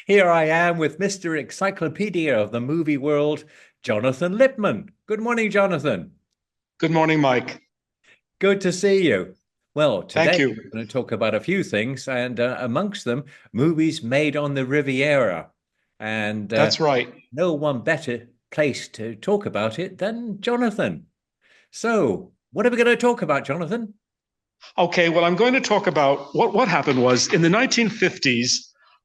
Here I am with Mr. Encyclopedia of the movie world, Jonathan Lippman. Good morning, Jonathan. Good morning, Mike. Good to see you. Well, Thank today you. we're going to talk about a few things, and amongst them, movies made on the Riviera. And That's right. no one better place to talk about it than Jonathan. So, what are we going to talk about, Jonathan? Okay, well, I'm going to talk about what happened was in the 1950s,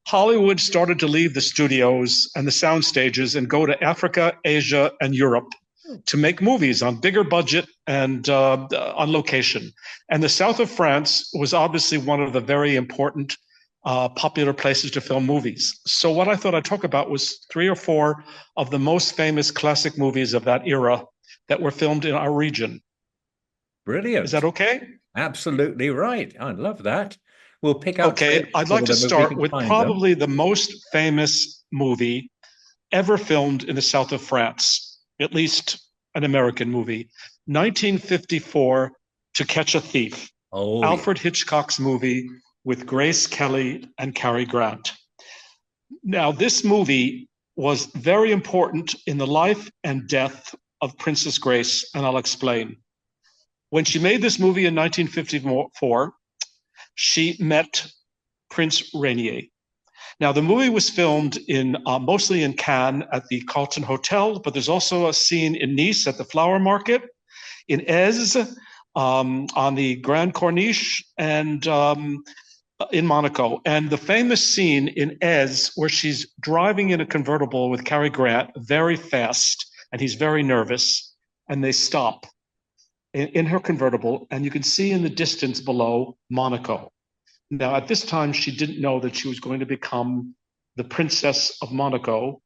Hollywood started to leave the studios and the sound stages and go to Africa, Asia, and Europe to make movies on bigger budget and on location. And the south of France was obviously one of the very important popular places to film movies. So what I thought I'd talk about was three or four of the most famous classic movies of that era that were filmed in our region. Is that Brilliant. okay? Absolutely right. I love that. We'll pick out Okay, trailers I'd for like to them if we start can with find them. probably the most famous movie ever filmed in the south of France, at least an American movie, 1954, To Catch a Thief, Oh, yeah. Alfred Hitchcock's movie with Grace Kelly and Cary Grant. Now, this movie was very important in the life and death of Princess Grace, and I'll explain. When she made this movie in 1954, she met Prince Rainier. Now, the movie was filmed in mostly in Cannes at the Carlton Hotel, but there's also a scene in Nice at the Flower Market, in Eze on the Grand Corniche, and in Monaco. And the famous scene in Eze where she's driving in a convertible with Cary Grant very fast, and he's very nervous, and they stop in her convertible, and you can see in the distance below Monaco. Now, at this time, she didn't know that she was going to become the Princess of Monaco.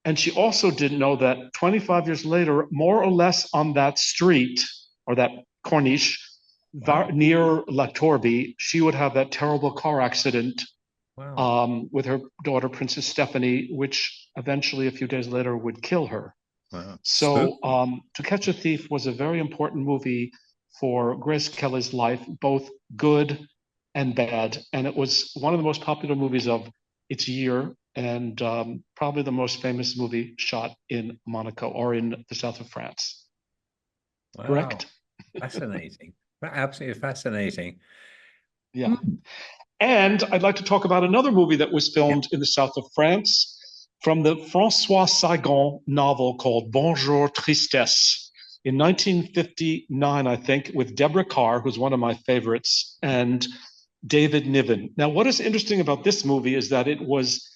And she also didn't know that 25 years later, more or less on that street or that corniche Wow. near La Tourbe, she would have that terrible car accident Wow. with her daughter, Princess Stephanie, which eventually, a few days later, would kill her. Wow. So, Spooky. To Catch a Thief was a very important movie for Grace Kelly's life, both good and bad. And it was one of the most popular movies of its year, and probably the most famous movie shot in Monaco or in the south of France. Wow. Correct? Fascinating. Absolutely fascinating. Yeah. Hmm. And I'd like to talk about another movie that was Yeah. filmed in the south of France from the Francois Sagan novel called Bonjour Tristesse in 1959, I think, with Deborah Carr, who's one of my favorites, and David Niven. Now, what is interesting about this movie is that it was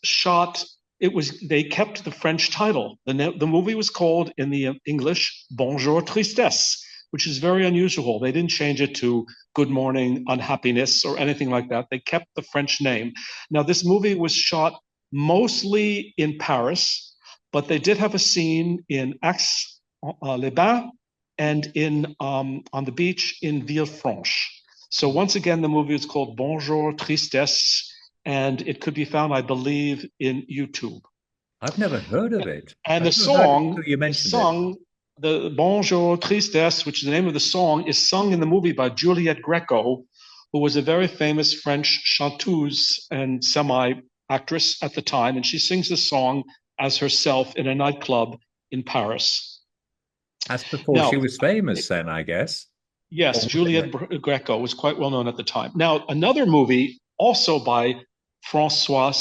shot. It was they kept the French title. The movie was called in the English Bonjour Tristesse, which is very unusual. They didn't change it to Good Morning Unhappiness or anything like that. They kept the French name. Now, this movie was shot mostly in Paris, but they did have a scene in Aix-les-Bains and in on the beach in Villefranche. So once again, the movie is called Bonjour Tristesse, and it could be found, I believe, in YouTube. I've never heard of it. And I've never heard it until you is mentioned it. sung, the Bonjour Tristesse, which is the name of the song, is sung in the movie by Juliette Greco, who was a very famous French chanteuse and semi-actress at the time. And she sings the song as herself in a nightclub in Paris. That's before she Now, was famous then, I guess. yes, Or was it Juliette Greco was quite well known at the time. Now, another movie also by Françoise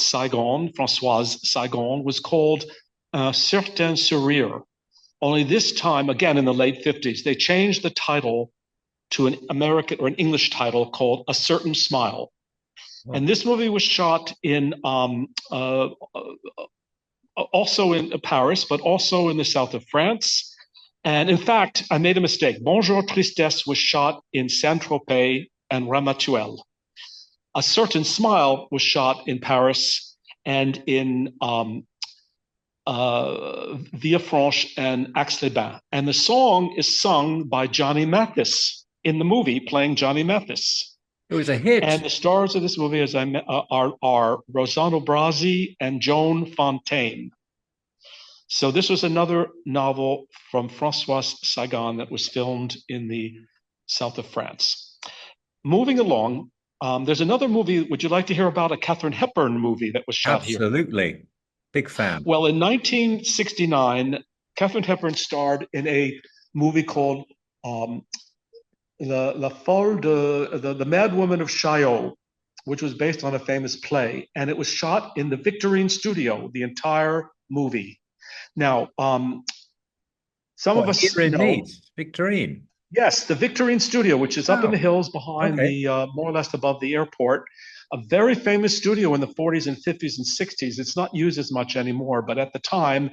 Sagan, was called Un Certain Sourire. Only this time, again in the late 50s, they changed the title to an American or an English title called A Certain Smile. oh, And this movie was shot in also in Paris, but also in the south of France. And in fact, I made a mistake. Bonjour Tristesse was shot in Saint Tropez and Ramatuelle. A Certain Smile was shot in Paris and in Villefranche and Aix-les-Bains. And the song is sung by Johnny Mathis in the movie, playing Johnny Mathis. it was a hit. And the stars of this movie are Rosanna Brazzi and Joan Fontaine. So this was another novel from Francois Sagan that was filmed in the south of France. Moving along, There's another movie. Would you like to hear about a Katharine Hepburn movie that was shot here? Absolutely. Big fan. Well, in 1969, Katharine Hepburn starred in a movie called um, La Folle the Mad Woman of Chaillot, which was based on a famous play, and it was shot in the Victorine studio, the entire movie. Now, some of What, here us in know, Nice, Victorine? yes, the Victorine studio, which is up in the Wow. hills behind Okay. the, more or less above the airport, a very famous studio in the 40s and 50s and 60s. It's not used as much anymore, but at the time,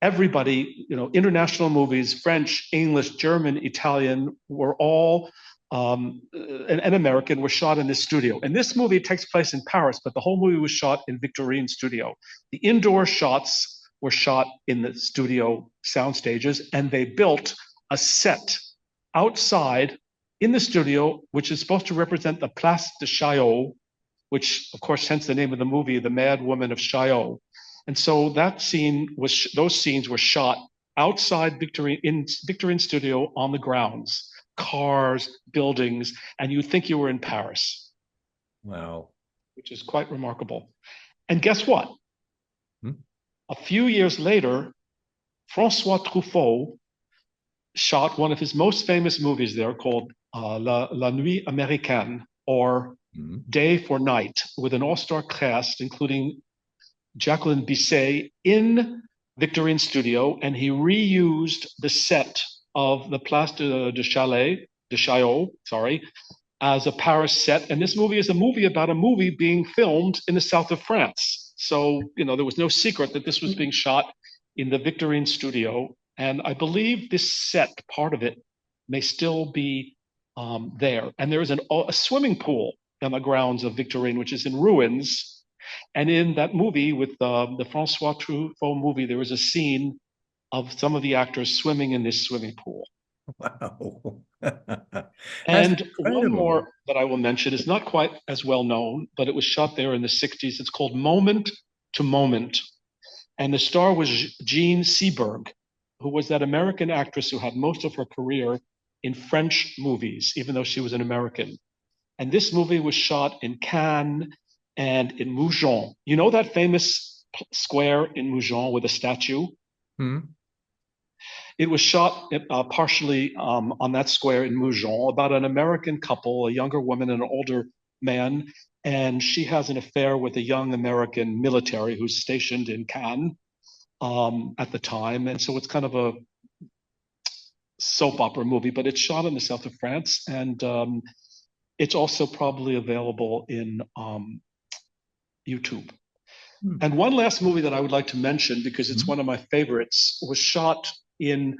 everybody, international movies, French, English, German, Italian, were all and American were shot in this studio. And this movie takes place in Paris, but the whole movie was shot in Victorine studio. The indoor shots were shot in the studio sound stages, and they built a set outside in the studio, which is supposed to represent the Place de Chaillot, which, of course, hence the name of the movie, The Mad Woman of Chaillot. And so those scenes were shot outside Victorine Studio on the grounds, cars, buildings, and you'd think you were in Paris, Wow. which is quite remarkable. And guess what? Hmm? A few years later, Francois Truffaut shot one of his most famous movies there called La Nuit Américaine, or Hmm. Day for Night, with an all-star cast, including Jacqueline Bisset in Victorine Studio, and he reused the set of the Place de Chaillot, sorry, as a Paris set. And this movie is a movie about a movie being filmed in the south of France. So, there was no secret that this was being shot in the Victorine Studio. And I believe this set, part of it, may still be there. And there is a swimming pool on the grounds of Victorine, which is in ruins. And in that movie, with the Francois Truffaut movie, there was a scene of some of the actors swimming in this swimming pool. Wow. That's And one incredible. more that I will mention is not quite as well known, but it was shot there in the 60s. It's called Moment to Moment. And the star was Jean Seberg, who was that American actress who had most of her career in French movies, even though she was an American. And this movie was shot in Cannes and in Mougins. You know that famous square in Mougins with a statue? Hmm. It was shot partially on that square in Mougins about an American couple, a younger woman and an older man. And she has an affair with a young American military who's stationed in Cannes at the time. And so it's kind of a soap opera movie, but it's shot in the south of France. And it's also probably available in YouTube. Hmm. And one last movie that I would like to mention, because it's Hmm. one of my favorites, was shot in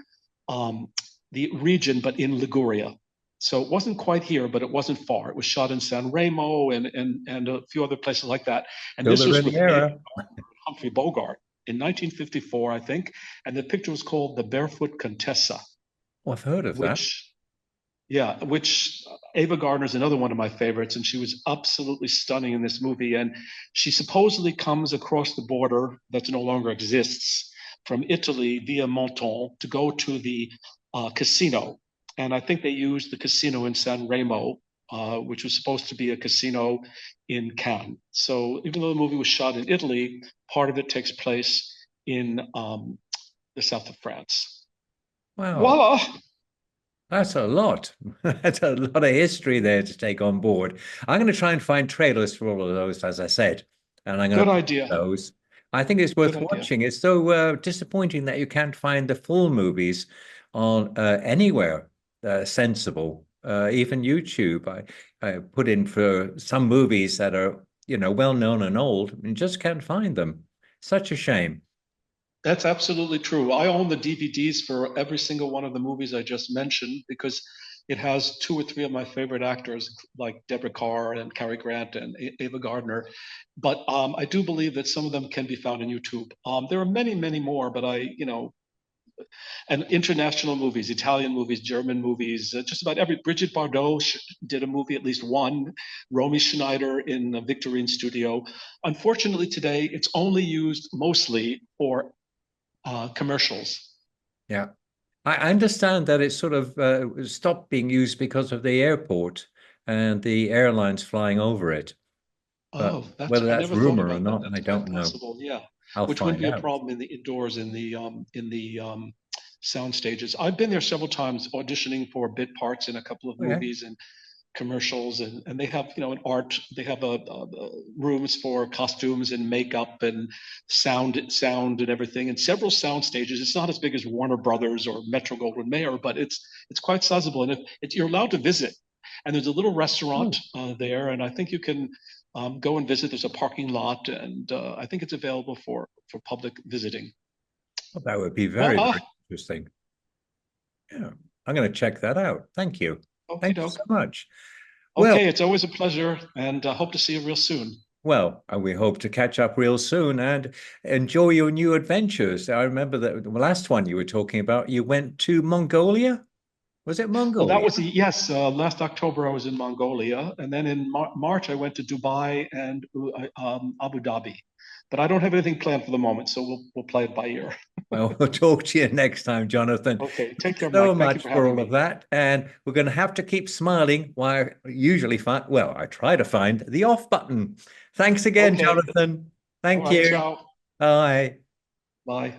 the region, but in Liguria. So it wasn't quite here, but it wasn't far. It was shot in San Remo and a few other places like that. And Still this the was with Ava Riviera. Gardner and Humphrey Bogart in 1954, I think. And the picture was called The Barefoot Contessa, Oh, I've heard of that. which yeah, which Ava Gardner is another one of my favorites, and she was absolutely stunning in this movie. And she supposedly comes across the border that no longer exists from Italy via Menton to go to the casino. And I think they used the casino in San Remo, which was supposed to be a casino in Cannes. So even though the movie was shot in Italy, part of it takes place in the south of France. Wow. Voila! That's a lot. That's a lot of history there to take on board. I'm going to try and find trailers for all of those, as I said, and I'm going Good to post idea. those. I think it's Good worth idea. watching. It's so disappointing that you can't find the full movies on anywhere sensible, even YouTube. I put in for some movies that are, well known and old, and just can't find them. Such a shame. That's absolutely true. I own the DVDs for every single one of the movies I just mentioned because it has two or three of my favorite actors like Deborah Carr and Cary Grant and Ava Gardner. But I do believe that some of them can be found on YouTube. There are many, many more, but and international movies, Italian movies, German movies, just about every. Bridget Bardot did a movie, at least one. Romy Schneider in the Victorine Studio. Unfortunately, today it's only used mostly for commercials. Yeah. I understand that it sort of stopped being used because of the airport. and the airlines flying over it. But Oh, that's whether I that's never thought rumor or about that. not, I That's quite don't know. possible. Yeah, I'll which wouldn't find be a out. problem in the indoors in the sound stages. I've been there several times auditioning for bit parts in a couple of Okay. movies and commercials, and they have an art. They have rooms for costumes and makeup and sound and everything, and several sound stages. It's not as big as Warner Brothers or Metro Goldwyn Mayer, but it's quite sizable, and you're allowed to visit. And there's a little restaurant Oh, there, and I think you can go and visit. There's a parking lot, and I think it's available for public visiting. well, that would be Well, very, very interesting. Yeah, I'm going to check that out. Thank you. okay, Thank you so doke. much. Well, Okay, it's always a pleasure, and hope to see you real soon. we hope to catch up real soon and enjoy your new adventures. I remember that the last one you were talking about, you went to Mongolia. Was it Well, that Mongolia? was yes. Last October I was in Mongolia, and then in March I went to Dubai and Abu Dhabi. But I don't have anything planned for the moment, so we'll play it by ear. Well, we'll talk to you next time, Jonathan. Okay, take Thanks care, so Mike. Thank you much for for having all of me. that. And we're going to have to keep smiling while I usually find, well, I try to find the off button. Thanks again, Okay, Jonathan. all Thank right. you. Ciao. Bye. Bye.